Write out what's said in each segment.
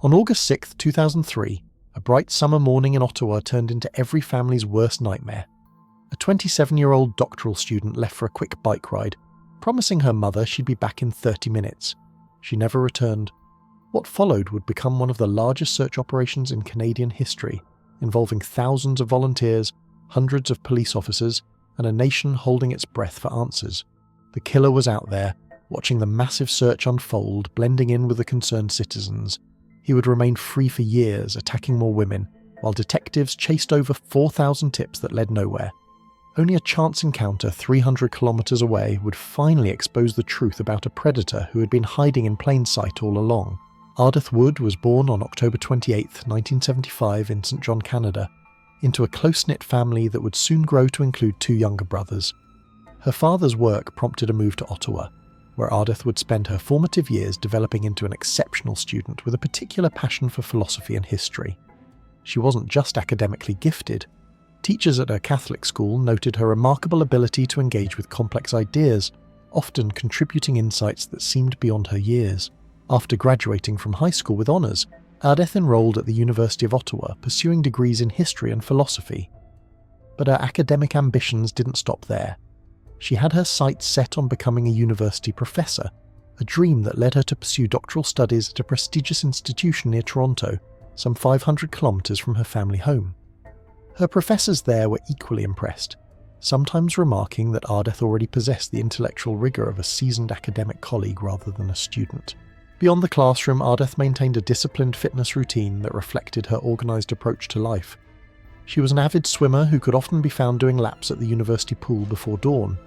On August 6, 2003, a bright summer morning in Ottawa turned into every family's worst nightmare. A 27-year-old doctoral student left for a quick bike ride, promising her mother she'd be back in 30 minutes. She never returned. What followed would become one of the largest search operations in Canadian history, involving thousands of volunteers, hundreds of police officers, and a nation holding its breath for answers. The killer was out there, watching the massive search unfold, blending in with the concerned citizens. He would remain free for years, attacking more women, while detectives chased over 4,000 tips that led nowhere. Only a chance encounter 300 kilometres away would finally expose the truth about a predator who had been hiding in plain sight all along. Ardeth Wood was born on October 28, 1975 in St John, Canada, into a close-knit family that would soon grow to include 2 younger brothers. Her father's work prompted a move to Ottawa, where Ardeth would spend her formative years developing into an exceptional student with a particular passion for philosophy and history. She wasn't just academically gifted. Teachers at her Catholic school noted her remarkable ability to engage with complex ideas, often contributing insights that seemed beyond her years. After graduating from high school with honours, Ardeth enrolled at the University of Ottawa, pursuing degrees in history and philosophy. But her academic ambitions didn't stop there. She had her sights set on becoming a university professor, a dream that led her to pursue doctoral studies at a prestigious institution near Toronto, some 500 kilometres from her family home. Her professors there were equally impressed, sometimes remarking that Ardeth already possessed the intellectual rigour of a seasoned academic colleague rather than a student. Beyond the classroom, Ardeth maintained a disciplined fitness routine that reflected her organised approach to life. She was an avid swimmer who could often be found doing laps at the university pool before dawn.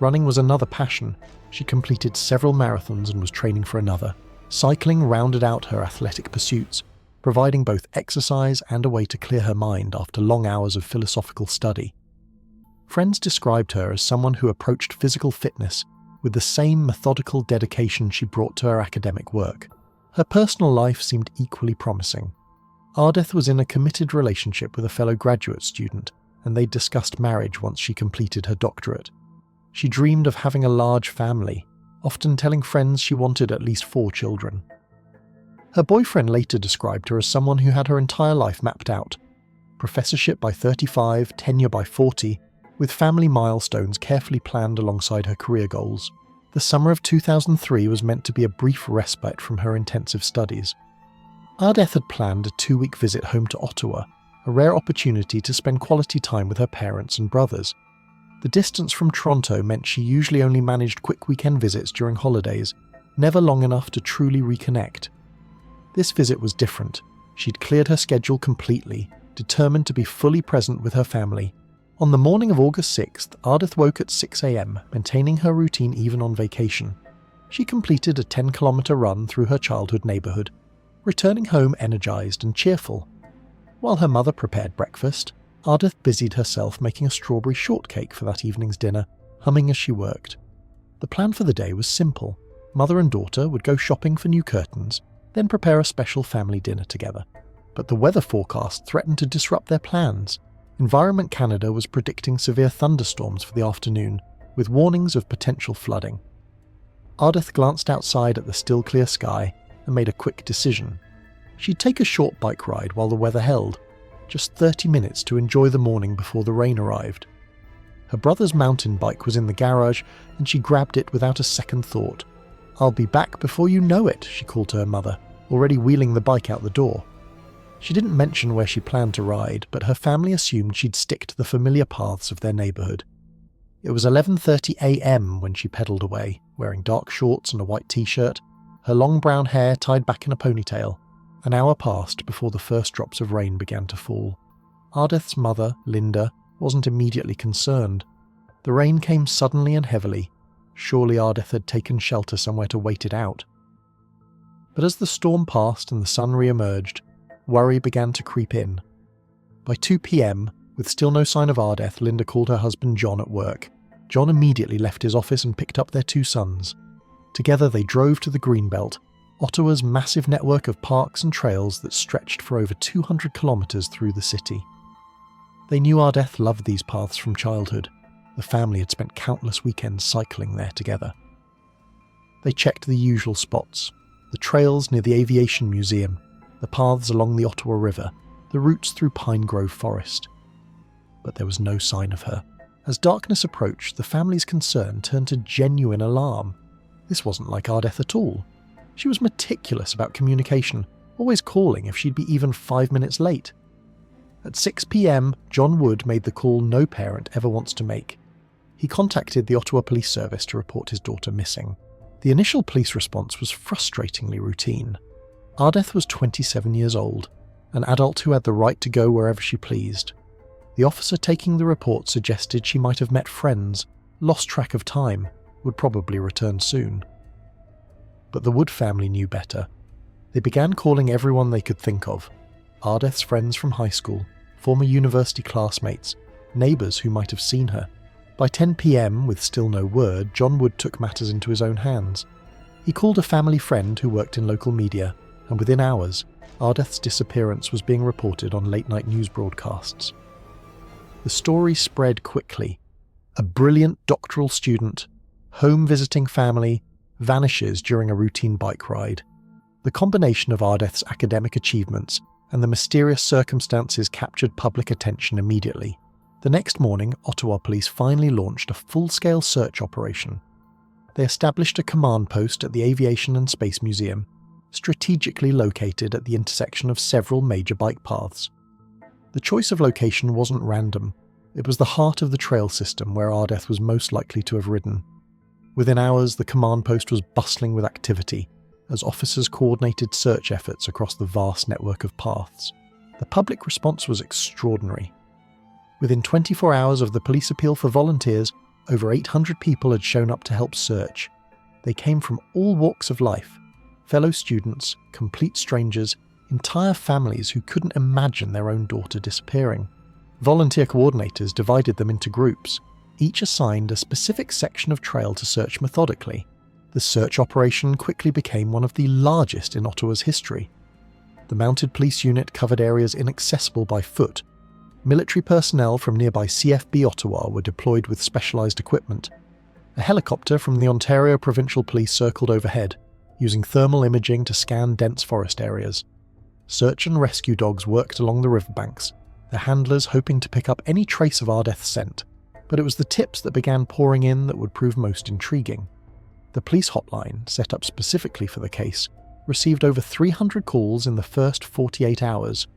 Running was another passion. She completed several marathons and was training for another. Cycling rounded out her athletic pursuits, providing both exercise and a way to clear her mind after long hours of philosophical study. Friends described her as someone who approached physical fitness with the same methodical dedication she brought to her academic work. Her personal life seemed equally promising. Ardeth was in a committed relationship with a fellow graduate student, and they discussed marriage once she completed her doctorate. She dreamed of having a large family, often telling friends she wanted at least 4 children. Her boyfriend later described her as someone who had her entire life mapped out. Professorship by 35, tenure by 40, with family milestones carefully planned alongside her career goals. The summer of 2003 was meant to be a brief respite from her intensive studies. Ardeth had planned a 2-week visit home to Ottawa, a rare opportunity to spend quality time with her parents and brothers. The distance from Toronto meant she usually only managed quick weekend visits during holidays, never long enough to truly reconnect. This visit was different. She'd cleared her schedule completely, determined to be fully present with her family. On the morning of August 6th, Ardeth woke at 6 a.m, maintaining her routine even on vacation. She completed a 10-kilometre run through her childhood neighbourhood, returning home energised and cheerful. While her mother prepared breakfast, Ardeth busied herself making a strawberry shortcake for that evening's dinner, humming as she worked. The plan for the day was simple. Mother and daughter would go shopping for new curtains, then prepare a special family dinner together. But the weather forecast threatened to disrupt their plans. Environment Canada was predicting severe thunderstorms for the afternoon, with warnings of potential flooding. Ardeth glanced outside at the still clear sky and made a quick decision. She'd take a short bike ride while the weather held, just 30 minutes to enjoy the morning before the rain arrived. Her brother's mountain bike was in the garage, and she grabbed it without a second thought. "I'll be back before you know it," she called to her mother, already wheeling the bike out the door. She didn't mention where she planned to ride, but her family assumed she'd stick to the familiar paths of their neighbourhood. It was 11:30 a.m. when she pedalled away, wearing dark shorts and a white t-shirt, her long brown hair tied back in a ponytail. An hour passed before the first drops of rain began to fall. Ardeth's mother, Linda, wasn't immediately concerned. The rain came suddenly and heavily. Surely Ardeth had taken shelter somewhere to wait it out. But as the storm passed and the sun re-emerged, worry began to creep in. By 2 p.m, with still no sign of Ardeth, Linda called her husband John at work. John immediately left his office and picked up their 2 sons. Together they drove to the Greenbelt, Ottawa's massive network of parks and trails that stretched for over 200 kilometres through the city. They knew Ardeth loved these paths from childhood. The family had spent countless weekends cycling there together. They checked the usual spots, the trails near the Aviation Museum, the paths along the Ottawa River, the routes through Pine Grove Forest. But there was no sign of her. As darkness approached, the family's concern turned to genuine alarm. This wasn't like Ardeth at all. She was meticulous about communication, always calling if she'd be even 5 minutes late. At 6 p.m, John Wood made the call no parent ever wants to make. He contacted the Ottawa Police Service to report his daughter missing. The initial police response was frustratingly routine. Ardeth was 27 years old, an adult who had the right to go wherever she pleased. The officer taking the report suggested she might have met friends, lost track of time, would probably return soon. But the Wood family knew better. They began calling everyone they could think of: Ardeth's friends from high school, former university classmates, neighbours who might have seen her. By 10 p.m, with still no word, John Wood took matters into his own hands. He called a family friend who worked in local media, and within hours, Ardeth's disappearance was being reported on late-night news broadcasts. The story spread quickly. A brilliant doctoral student, home-visiting family, vanishes during a routine bike ride. The combination of Ardeth's academic achievements and the mysterious circumstances captured public attention immediately. The next morning, Ottawa police finally launched a full-scale search operation. They established a command post at the Aviation and Space Museum, strategically located at the intersection of several major bike paths. The choice of location wasn't random. It was the heart of the trail system where Ardeth was most likely to have ridden. Within hours, the command post was bustling with activity as officers coordinated search efforts across the vast network of paths. The public response was extraordinary. Within 24 hours of the police appeal for volunteers, over 800 people had shown up to help search. They came from all walks of life: fellow students, complete strangers, entire families who couldn't imagine their own daughter disappearing. Volunteer coordinators divided them into groups, each assigned a specific section of trail to search methodically. The search operation quickly became one of the largest in Ottawa's history. The mounted police unit covered areas inaccessible by foot. Military personnel from nearby CFB Ottawa were deployed with specialised equipment. A helicopter from the Ontario Provincial Police circled overhead, using thermal imaging to scan dense forest areas. Search and rescue dogs worked along the riverbanks, their handlers hoping to pick up any trace of Ardeth's scent. But it was the tips that began pouring in that would prove most intriguing. The police hotline, set up specifically for the case, received over 300 calls in the first 48 hours.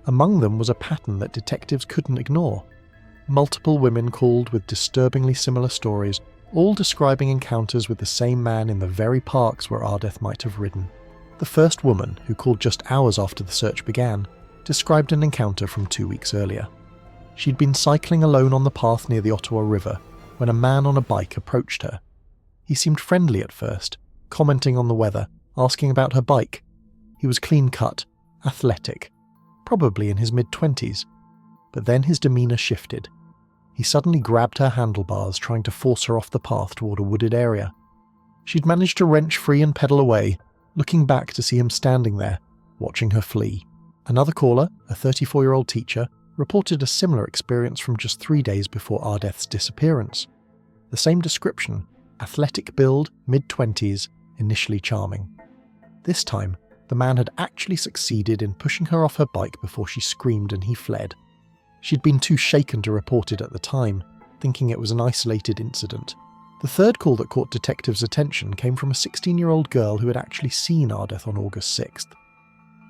Among them was a pattern that detectives couldn't ignore. Multiple women called with disturbingly similar stories, all describing encounters with the same man in the very parks where Ardeth might have ridden. The first woman, who called just hours after the search began, described an encounter from 2 weeks earlier. She'd been cycling alone on the path near the Ottawa River when a man on a bike approached her. He seemed friendly at first, commenting on the weather, asking about her bike. He was clean-cut, athletic, probably in his mid-20s, but then his demeanour shifted. He suddenly grabbed her handlebars, trying to force her off the path toward a wooded area. She'd managed to wrench free and pedal away, looking back to see him standing there, watching her flee. Another caller, a 34-year-old teacher, reported a similar experience from just 3 days before Ardeth's disappearance. The same description: athletic build, mid-20s, initially charming. This time, the man had actually succeeded in pushing her off her bike before she screamed and he fled. She'd been too shaken to report it at the time, thinking it was an isolated incident. The third call that caught detectives' attention came from a 16-year-old girl who had actually seen Ardeth on August 6th.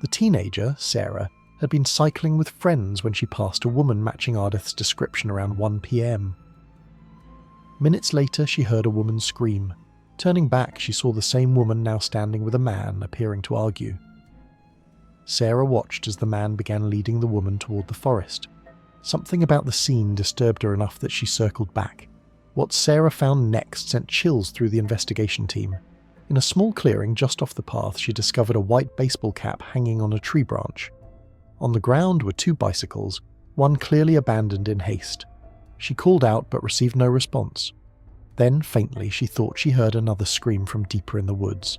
The teenager, Sarah, had been cycling with friends when she passed a woman matching Ardeth's description around 1 p.m. Minutes later, she heard a woman scream. Turning back, she saw the same woman now standing with a man, appearing to argue. Sarah watched as the man began leading the woman toward the forest. Something about the scene disturbed her enough that she circled back. What Sarah found next sent chills through the investigation team. In a small clearing just off the path, she discovered a white baseball cap hanging on a tree branch. On the ground were 2 bicycles, one clearly abandoned in haste. She called out but received no response. Then, faintly, she thought she heard another scream from deeper in the woods.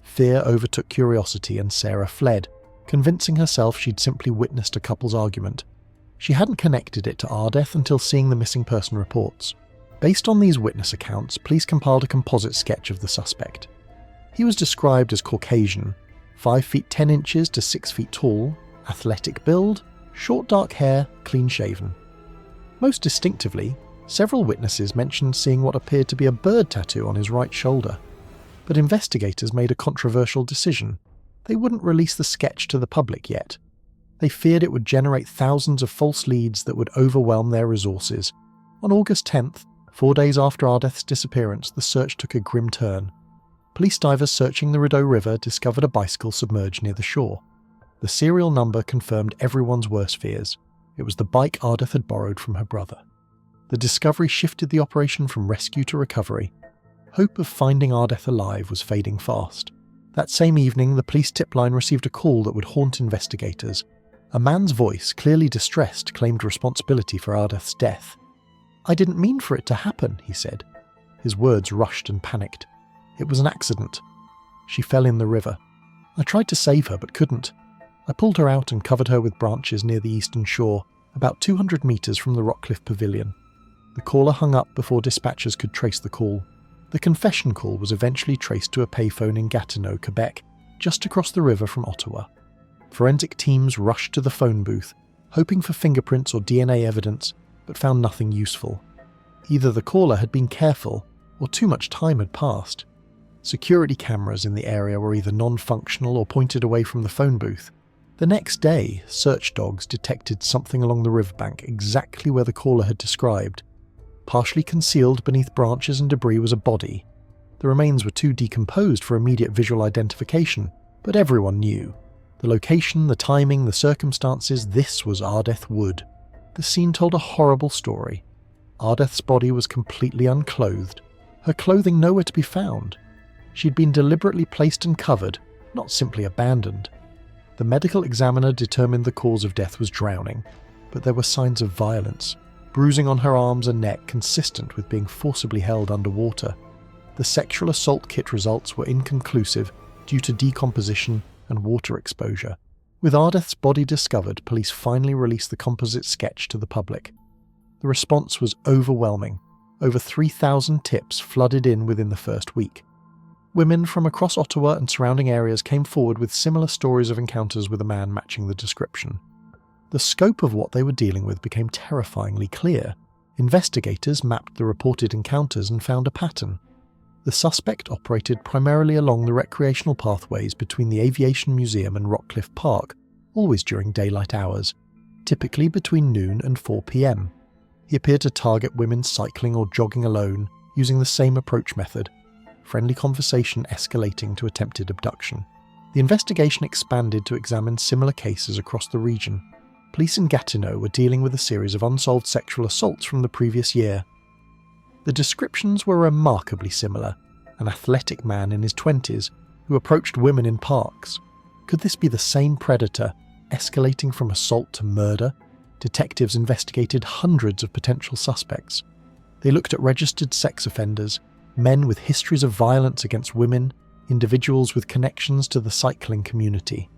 Fear overtook curiosity and Sarah fled, convincing herself she'd simply witnessed a couple's argument. She hadn't connected it to Ardeth until seeing the missing person reports. Based on these witness accounts, police compiled a composite sketch of the suspect. He was described as Caucasian, 5 feet 10 inches to 6 feet tall, athletic build, short dark hair, clean shaven. Most distinctively, several witnesses mentioned seeing what appeared to be a bird tattoo on his right shoulder. But investigators made a controversial decision. They wouldn't release the sketch to the public yet. They feared it would generate thousands of false leads that would overwhelm their resources. On August 10th, 4 days after Ardeth's disappearance, the search took a grim turn. Police divers searching the Rideau River discovered a bicycle submerged near the shore. The serial number confirmed everyone's worst fears. It was the bike Ardeth had borrowed from her brother. The discovery shifted the operation from rescue to recovery. Hope of finding Ardeth alive was fading fast. That same evening, the police tip line received a call that would haunt investigators. A man's voice, clearly distressed, claimed responsibility for Ardeth's death. "I didn't mean for it to happen," he said. His words rushed and panicked. "It was an accident. She fell in the river. I tried to save her but couldn't. I pulled her out and covered her with branches near the eastern shore, about 200 metres from the Rockcliffe Pavilion." The caller hung up before dispatchers could trace the call. The confession call was eventually traced to a payphone in Gatineau, Quebec, just across the river from Ottawa. Forensic teams rushed to the phone booth, hoping for fingerprints or DNA evidence, but found nothing useful. Either the caller had been careful, or too much time had passed. Security cameras in the area were either non-functional or pointed away from the phone booth. The next day, search dogs detected something along the riverbank exactly where the caller had described. Partially concealed beneath branches and debris was a body. The remains were too decomposed for immediate visual identification, but everyone knew. The location, the timing, the circumstances, this was Ardeth Wood. The scene told a horrible story. Ardeth's body was completely unclothed, her clothing nowhere to be found. She'd been deliberately placed and covered, not simply abandoned. The medical examiner determined the cause of death was drowning, but there were signs of violence. Bruising on her arms and neck consistent with being forcibly held underwater. The sexual assault kit results were inconclusive due to decomposition and water exposure. With Ardeth's body discovered, police finally released the composite sketch to the public. The response was overwhelming. Over 3,000 tips flooded in within the first week. Women from across Ottawa and surrounding areas came forward with similar stories of encounters with a man matching the description. The scope of what they were dealing with became terrifyingly clear. Investigators mapped the reported encounters and found a pattern. The suspect operated primarily along the recreational pathways between the Aviation Museum and Rockcliffe Park, always during daylight hours, typically between noon and 4 p.m. He appeared to target women cycling or jogging alone, using the same approach method, friendly conversation escalating to attempted abduction. The investigation expanded to examine similar cases across the region. Police in Gatineau were dealing with a series of unsolved sexual assaults from the previous year. The descriptions were remarkably similar. An athletic man in his 20s who approached women in parks. Could this be the same predator, escalating from assault to murder? Detectives investigated hundreds of potential suspects. They looked at registered sex offenders, men with histories of violence against women, individuals with connections to the cycling community.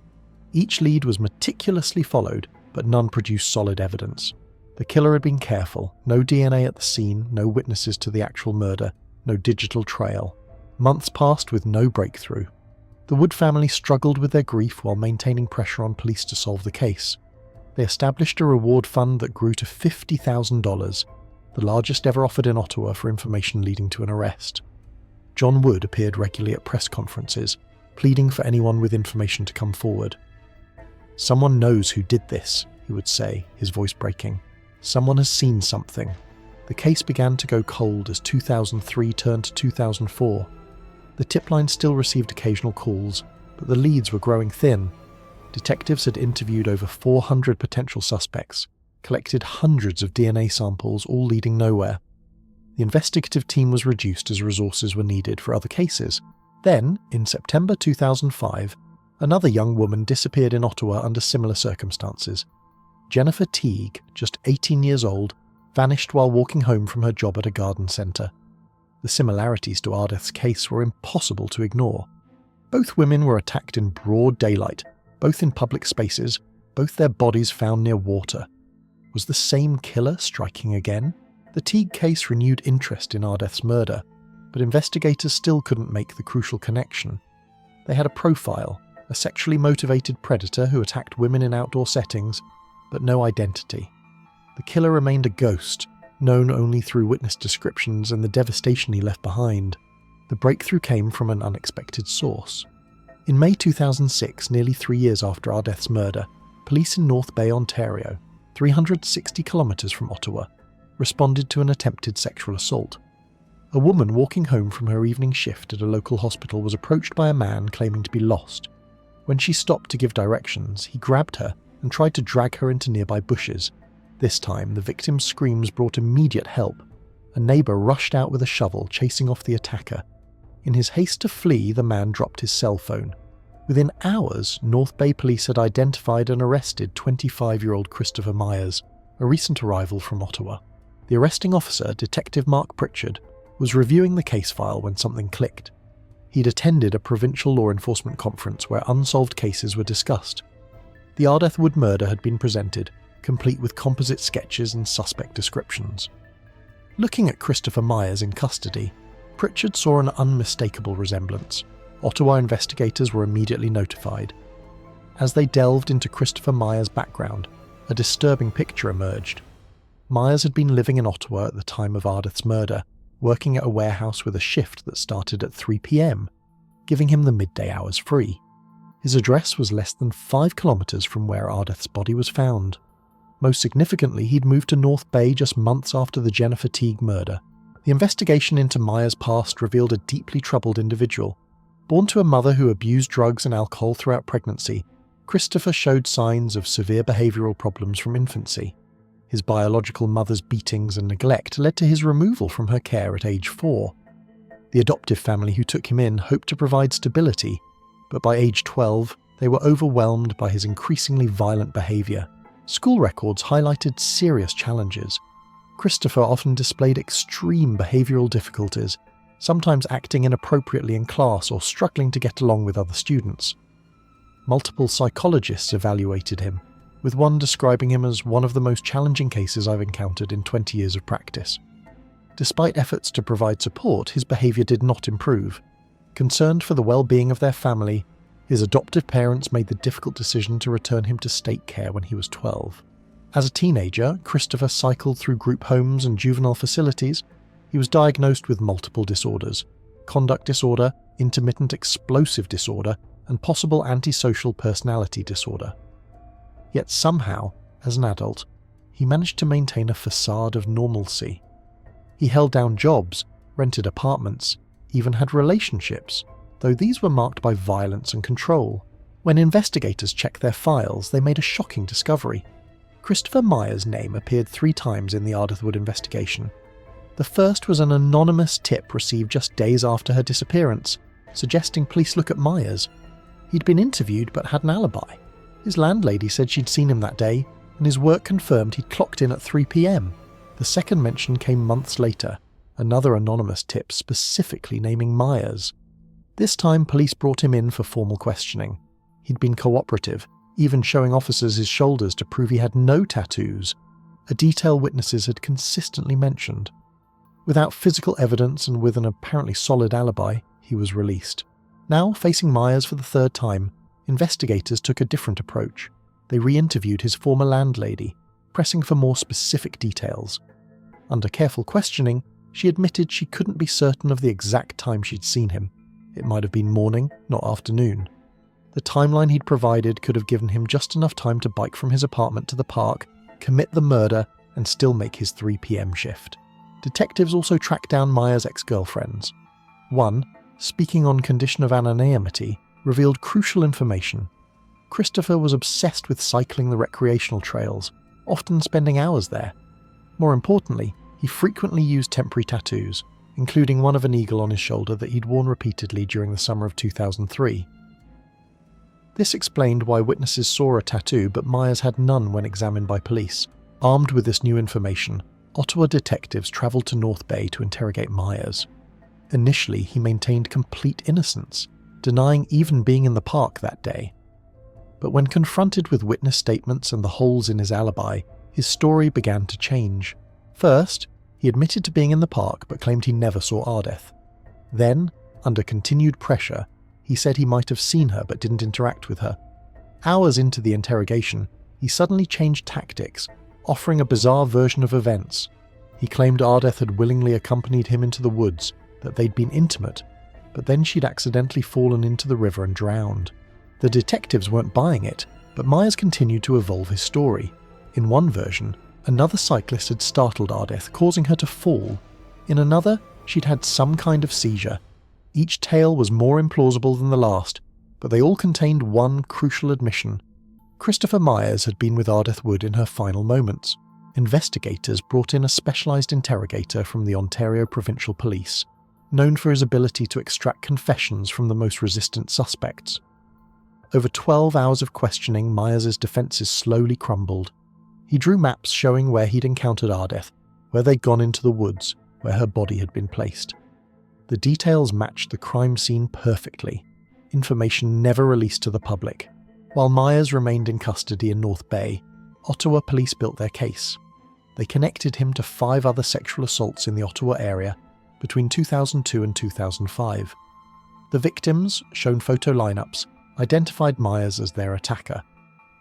Each lead was meticulously followed, but none produced solid evidence. The killer had been careful. No DNA at the scene, no witnesses to the actual murder, no digital trail. Months passed with no breakthrough. The Wood family struggled with their grief while maintaining pressure on police to solve the case. They established a reward fund that grew to $50,000, the largest ever offered in Ottawa for information leading to an arrest. John Wood appeared regularly at press conferences, pleading for anyone with information to come forward. "Someone knows who did this," he would say, his voice breaking. "Someone has seen something." The case began to go cold as 2003 turned to 2004. The tip line still received occasional calls, but the leads were growing thin. Detectives had interviewed over 400 potential suspects, collected hundreds of DNA samples, all leading nowhere. The investigative team was reduced as resources were needed for other cases. Then, in September 2005, another young woman disappeared in Ottawa under similar circumstances. Jennifer Teague, just 18 years old, vanished while walking home from her job at a garden centre. The similarities to Ardeth's case were impossible to ignore. Both women were attacked in broad daylight, both in public spaces, both their bodies found near water. Was the same killer striking again? The Teague case renewed interest in Ardeth's murder, but investigators still couldn't make the crucial connection. They had a profile, a sexually motivated predator who attacked women in outdoor settings, but no identity. The killer remained a ghost, known only through witness descriptions and the devastation he left behind. The breakthrough came from an unexpected source. In May 2006, nearly 3 years after Ardeth's murder, police in North Bay, Ontario, 360 kilometres from Ottawa, responded to an attempted sexual assault. A woman walking home from her evening shift at a local hospital was approached by a man claiming to be lost. When she stopped to give directions, he grabbed her and tried to drag her into nearby bushes. This time, the victim's screams brought immediate help. A neighbour rushed out with a shovel, chasing off the attacker. In his haste to flee, the man dropped his cell phone. Within hours, North Bay police had identified and arrested 25-year-old Christopher Myers, a recent arrival from Ottawa. The arresting officer, Detective Mark Pritchard, was reviewing the case file when something clicked. He'd attended a provincial law enforcement conference where unsolved cases were discussed. The Ardeth Wood murder had been presented, complete with composite sketches and suspect descriptions. Looking at Christopher Myers in custody, Pritchard saw an unmistakable resemblance. Ottawa investigators were immediately notified. As they delved into Christopher Myers' background, a disturbing picture emerged. Myers had been living in Ottawa at the time of Ardeth's murder, working at a warehouse with a shift that started at 3 p.m, giving him the midday hours free. His address was less than 5 kilometres from where Ardeth's body was found. Most significantly, he'd moved to North Bay just months after the Jennifer Teague murder. The investigation into Myers' past revealed a deeply troubled individual. Born to a mother who abused drugs and alcohol throughout pregnancy, Christopher showed signs of severe behavioural problems from infancy. His biological mother's beatings and neglect led to his removal from her care at age 4. The adoptive family who took him in hoped to provide stability, but by age 12, they were overwhelmed by his increasingly violent behaviour. School records highlighted serious challenges. Christopher often displayed extreme behavioural difficulties, sometimes acting inappropriately in class or struggling to get along with other students. Multiple psychologists evaluated him, with one describing him as one of the most challenging cases I've encountered in 20 years of practice. Despite efforts to provide support, his behaviour did not improve. Concerned for the well-being of their family, his adoptive parents made the difficult decision to return him to state care when he was 12. As a teenager, Christopher cycled through group homes and juvenile facilities. He was diagnosed with multiple disorders: conduct disorder, intermittent explosive disorder, and possible antisocial personality disorder. Yet somehow, as an adult, he managed to maintain a facade of normalcy. He held down jobs, rented apartments, even had relationships, though these were marked by violence and control. When investigators checked their files, they made a shocking discovery. Christopher Myers' name appeared 3 times in the Ardeth Wood investigation. The first was an anonymous tip received just days after her disappearance, suggesting police look at Myers. He'd been interviewed but had an alibi. His landlady said she'd seen him that day, and his work confirmed he'd clocked in at 3 p.m. The second mention came months later, another anonymous tip specifically naming Myers. This time police brought him in for formal questioning. He'd been cooperative, even showing officers his shoulders to prove he had no tattoos, a detail witnesses had consistently mentioned. Without physical evidence and with an apparently solid alibi, he was released. Now, facing Myers for the 3rd time, investigators took a different approach. They re-interviewed his former landlady, pressing for more specific details. Under careful questioning, she admitted she couldn't be certain of the exact time she'd seen him. It might have been morning, not afternoon. The timeline he'd provided could have given him just enough time to bike from his apartment to the park, commit the murder, and still make his 3 p.m. shift. Detectives also tracked down Myers' ex-girlfriends. One, speaking on condition of anonymity, revealed crucial information. Christopher was obsessed with cycling the recreational trails, often spending hours there. More importantly, he frequently used temporary tattoos, including one of an eagle on his shoulder that he'd worn repeatedly during the summer of 2003. This explained why witnesses saw a tattoo but Myers had none when examined by police. Armed with this new information, Ottawa detectives travelled to North Bay to interrogate Myers. Initially, he maintained complete innocence, denying even being in the park that day. But when confronted with witness statements and the holes in his alibi, his story began to change. First, he admitted to being in the park but claimed he never saw Ardeth. Then, under continued pressure, He said he might have seen her but didn't interact with her. Hours into the interrogation, he suddenly changed tactics, offering a bizarre version of events. He claimed Ardeth had willingly accompanied him into the woods, that they'd been intimate, but then she'd accidentally fallen into the river and drowned. The detectives weren't buying it, but Myers continued to evolve his story. In one version, another cyclist had startled Ardeth, causing her to fall. In another, she'd had some kind of seizure. Each tale was more implausible than the last, but they all contained one crucial admission. Christopher Myers had been with Ardeth Wood in her final moments. Investigators brought in a specialised interrogator from the Ontario Provincial Police, known for his ability to extract confessions from the most resistant suspects. Over 12 hours of questioning, Myers' defences slowly crumbled. He drew maps showing where he'd encountered Ardeth, where they'd gone into the woods, where her body had been placed. The details matched the crime scene perfectly, information never released to the public. While Myers remained in custody in North Bay, Ottawa police built their case. They connected him to 5 other sexual assaults in the Ottawa area between 2002 and 2005. The victims, shown photo lineups, identified Myers as their attacker.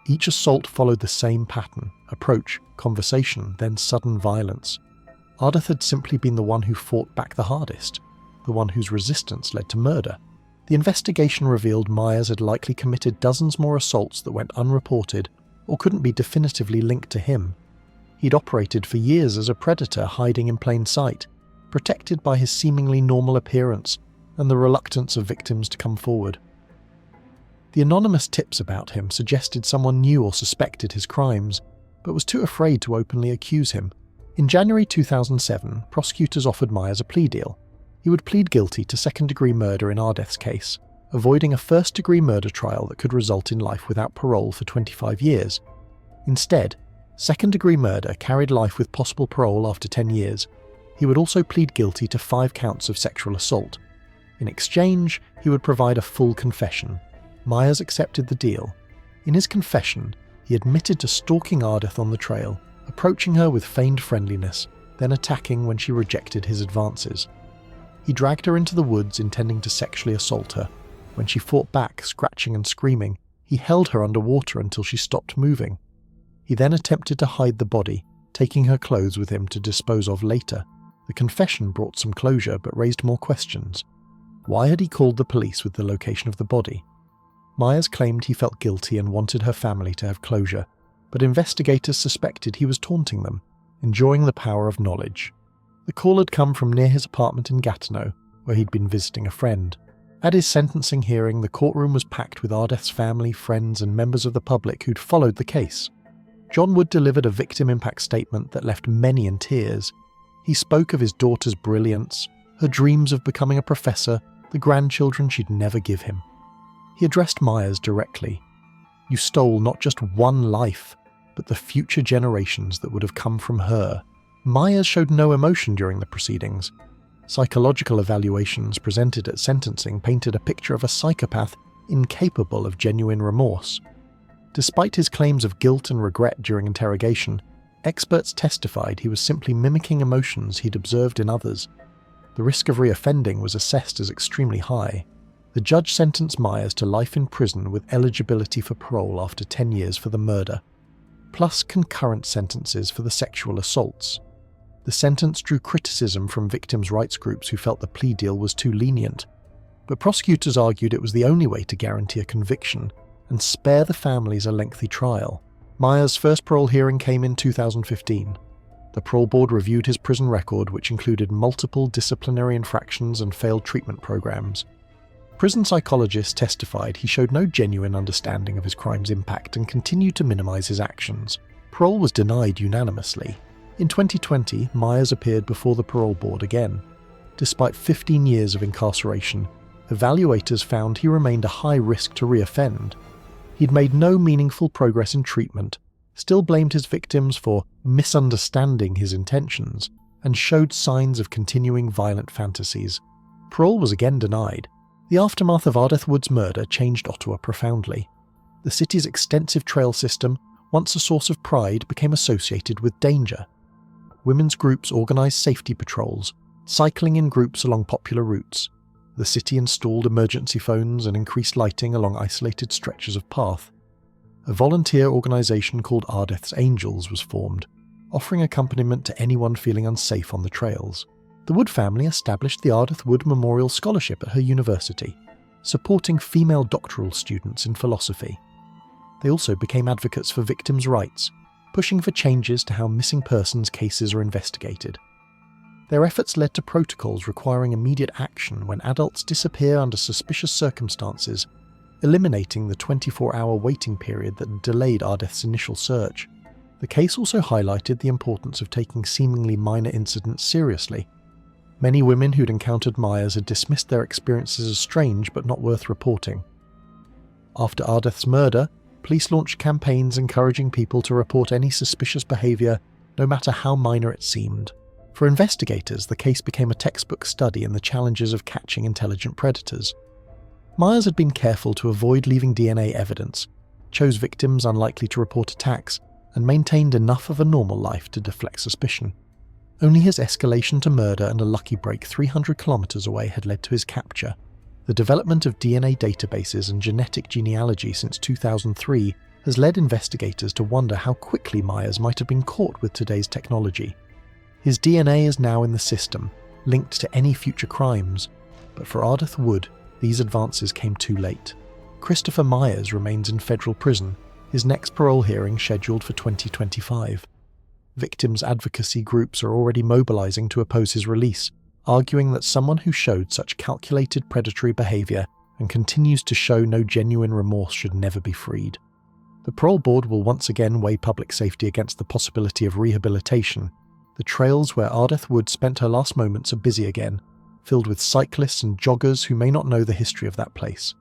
Each assault followed the same pattern: approach, conversation, then sudden violence. Ardeth had simply been the one who fought back the hardest, the one whose resistance led to murder. The investigation revealed Myers had likely committed dozens more assaults that went unreported or couldn't be definitively linked to him. He'd operated for years as a predator, hiding in plain sight, protected by his seemingly normal appearance and the reluctance of victims to come forward. The anonymous tips about him suggested someone knew or suspected his crimes, but was too afraid to openly accuse him. In January 2007, prosecutors offered Myers a plea deal. He would plead guilty to second-degree murder in Ardeth's case, avoiding a first-degree murder trial that could result in life without parole for 25 years. Instead, second-degree murder carried life with possible parole after 10 years. He would also plead guilty to 5 counts of sexual assault. In exchange, he would provide a full confession. Myers accepted the deal. In his confession, he admitted to stalking Ardeth on the trail, approaching her with feigned friendliness, then attacking when she rejected his advances. He dragged her into the woods intending to sexually assault her. When she fought back, scratching and screaming, he held her underwater until she stopped moving. He then attempted to hide the body, taking her clothes with him to dispose of later. The confession brought some closure but raised more questions. Why had he called the police with the location of the body? Myers claimed he felt guilty and wanted her family to have closure, but investigators suspected he was taunting them, enjoying the power of knowledge. The call had come from near his apartment in Gatineau, where he'd been visiting a friend. At his sentencing hearing, the courtroom was packed with Ardeth's family, friends, and members of the public who'd followed the case. John Wood delivered a victim impact statement that left many in tears. He spoke of his daughter's brilliance, her dreams of becoming a professor, the grandchildren she'd never give him. He addressed Myers directly. "You stole not just one life, but the future generations that would have come from her." Myers showed no emotion during the proceedings. Psychological evaluations presented at sentencing painted a picture of a psychopath incapable of genuine remorse. Despite his claims of guilt and regret during interrogation, experts testified he was simply mimicking emotions he'd observed in others. The risk of reoffending was assessed as extremely high. The judge sentenced Myers to life in prison with eligibility for parole after 10 years for the murder, plus concurrent sentences for the sexual assaults. The sentence drew criticism from victims' rights groups who felt the plea deal was too lenient, but prosecutors argued it was the only way to guarantee a conviction and spare the families a lengthy trial. Myers' first parole hearing came in 2015. The parole board reviewed his prison record, which included multiple disciplinary infractions and failed treatment programs. Prison psychologists testified he showed no genuine understanding of his crime's impact and continued to minimize his actions. Parole was denied unanimously. In 2020, Myers appeared before the parole board again. Despite 15 years of incarceration, evaluators found he remained a high risk to reoffend. He'd made no meaningful progress in treatment, still blamed his victims for misunderstanding his intentions, and showed signs of continuing violent fantasies. Parole was again denied. The aftermath of Ardeth Wood's murder changed Ottawa profoundly. The city's extensive trail system, once a source of pride, became associated with danger. Women's groups organised safety patrols, cycling in groups along popular routes. The city installed emergency phones and increased lighting along isolated stretches of path. A volunteer organisation called Ardeth's Angels was formed, offering accompaniment to anyone feeling unsafe on the trails. The Wood family established the Ardeth Wood Memorial Scholarship at her university, supporting female doctoral students in philosophy. They also became advocates for victims' rights, pushing for changes to how missing persons cases are investigated. Their efforts led to protocols requiring immediate action when adults disappear under suspicious circumstances, eliminating the 24-hour waiting period that delayed Ardeth's initial search. The case also highlighted the importance of taking seemingly minor incidents seriously. Many women who'd encountered Myers had dismissed their experiences as strange but not worth reporting. After Ardeth's murder, police launched campaigns encouraging people to report any suspicious behaviour, no matter how minor it seemed. For investigators, the case became a textbook study in the challenges of catching intelligent predators. Myers had been careful to avoid leaving DNA evidence, chose victims unlikely to report attacks, and maintained enough of a normal life to deflect suspicion. Only his escalation to murder and a lucky break 300 kilometres away had led to his capture. The development of DNA databases and genetic genealogy since 2003 has led investigators to wonder how quickly Myers might have been caught with today's technology. His DNA is now in the system, linked to any future crimes, but for Ardeth Wood, these advances came too late. Christopher Myers remains in federal prison, his next parole hearing scheduled for 2025. Victims' advocacy groups are already mobilizing to oppose his release, arguing that someone who showed such calculated predatory behavior and continues to show no genuine remorse should never be freed. The parole board will once again weigh public safety against the possibility of rehabilitation. The trails where Ardeth Wood spent her last moments are busy again, filled with cyclists and joggers who may not know the history of that place.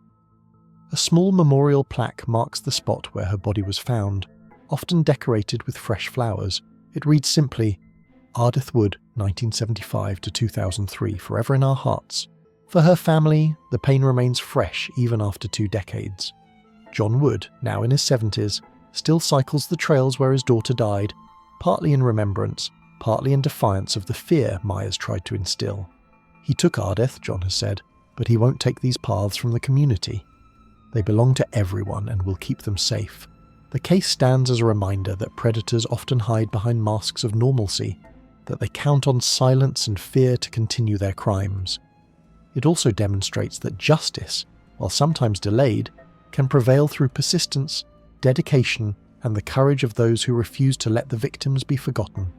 A small memorial plaque marks the spot where her body was found, often decorated with fresh flowers. It reads simply, Ardeth Wood, 1975 to 2003, forever in our hearts. For her family, the pain remains fresh even after 2 decades. John Wood, now in his 70s, still cycles the trails where his daughter died, partly in remembrance, partly in defiance of the fear Myers tried to instill. He took Ardeth, John has said, but he won't take these paths from the community. They belong to everyone and will keep them safe. The case stands as a reminder that predators often hide behind masks of normalcy, that they count on silence and fear to continue their crimes. It also demonstrates that justice, while sometimes delayed, can prevail through persistence, dedication, and the courage of those who refuse to let the victims be forgotten.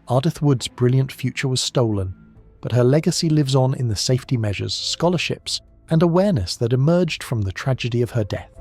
Ardeth Wood's brilliant future was stolen, but her legacy lives on in the safety measures, scholarships, and awareness that emerged from the tragedy of her death.